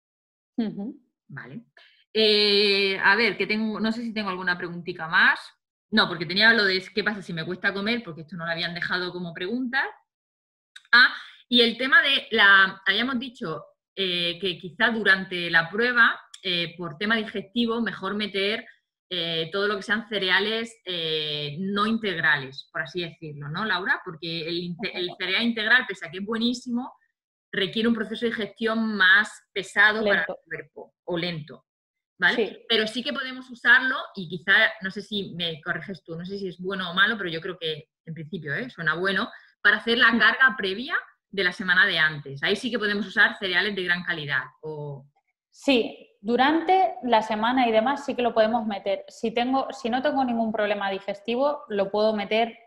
Vale. A ver, que tengo, no sé si tengo alguna preguntita más. No, porque tenía lo de qué pasa si me cuesta comer, porque esto no lo habían dejado como pregunta. Y el tema de habíamos dicho que quizá durante la prueba por tema digestivo, mejor meter todo lo que sean cereales no integrales, por así decirlo, ¿no, Laura? Porque el cereal integral, pese a que es buenísimo, requiere un proceso de digestión más pesado para el cuerpo, o lento, ¿vale? Sí. Pero sí que podemos usarlo, y quizá, no sé si me corriges tú, no sé si es bueno o malo, pero yo creo que en principio suena bueno, para hacer la carga previa de la semana de antes. Ahí sí que podemos usar cereales de gran calidad. Sí, durante la semana y demás sí que lo podemos meter. Si no tengo ningún problema digestivo, lo puedo meter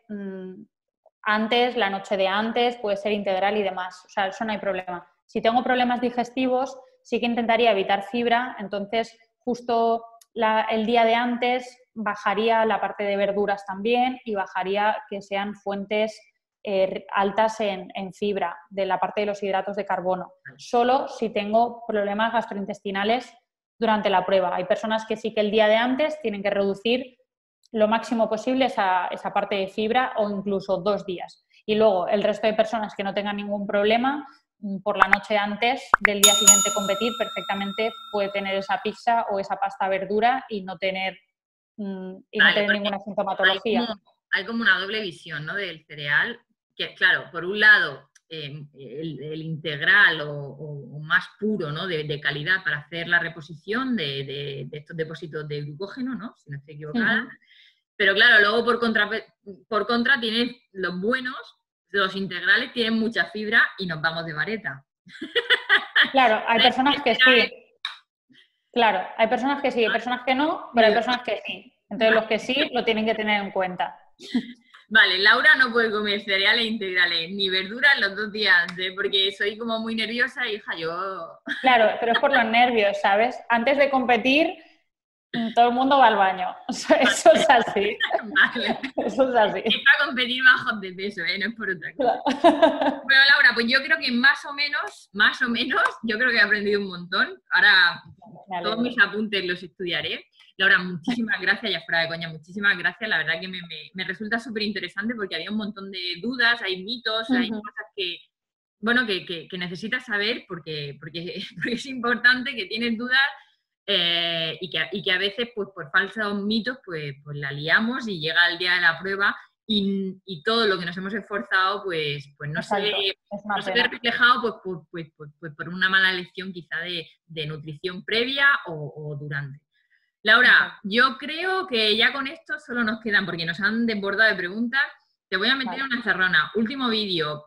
antes, la noche de antes, puede ser integral y demás. O sea, eso no hay problema. Si tengo problemas digestivos, sí que intentaría evitar fibra, entonces justo el día de antes bajaría la parte de verduras también y bajaría que sean fuentes altas en fibra, de la parte de los hidratos de carbono. Solo si tengo problemas gastrointestinales durante la prueba. Hay personas que sí que el día de antes tienen que reducir lo máximo posible esa parte de fibra o incluso 2 días. Y luego el resto de personas que no tengan ningún problema, por la noche antes del día siguiente competir, perfectamente puede tener esa pizza o esa pasta verdura y no tener, no tener ninguna sintomatología. Hay como una doble visión, ¿no?, del cereal, que claro, por un lado el integral o más puro, ¿no?, de calidad para hacer la reposición de estos depósitos de glucógeno, ¿no?, si no estoy equivocada. Pero claro, luego por contra tienes los buenos, los integrales tienen mucha fibra y nos vamos de vareta. Claro, hay personas que sí. Claro, hay personas que sí, hay personas que no, pero hay personas que sí. Entonces los que sí lo tienen que tener en cuenta. Vale, Laura no puede comer cereales integrales ni verduras los 2 días antes, porque soy como muy nerviosa, hija, yo... Claro, pero es por los nervios, ¿sabes? Antes de competir, todo el mundo va al baño. Eso es así. Vale. Eso es así. Es para competir bajos de peso, no es por otra cosa. Bueno, Laura, pues yo creo que más o menos, yo creo que he aprendido un montón. Ahora todos mis apuntes los estudiaré. Laura, muchísimas gracias, ya fuera de coña, muchísimas gracias. La verdad que me resulta súper interesante porque había un montón de dudas, hay mitos, hay cosas que, bueno, que necesitas saber porque es importante, que tienes dudas y que a veces, pues por falsos mitos, pues la liamos y llega el día de la prueba y todo lo que nos hemos esforzado, pues no se ve reflejado pues por una mala lección quizá de nutrición previa o durante. Laura, yo creo que ya con esto solo nos quedan, porque nos han desbordado de preguntas, te voy a meter una encerrona. Último vídeo,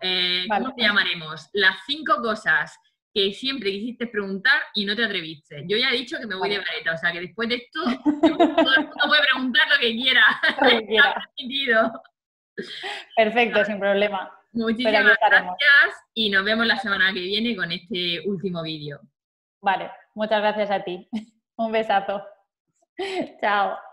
¿cómo te llamaremos? Las 5 cosas que siempre quisiste preguntar y no te atreviste. Yo ya he dicho que me voy de vareta, o sea que después de esto todo el mundo puede preguntar lo que quiera. Perfecto, sin problema. Muchísimas gracias y nos vemos la semana que viene con este último vídeo. Vale, muchas gracias a ti. Un besazo. Chao.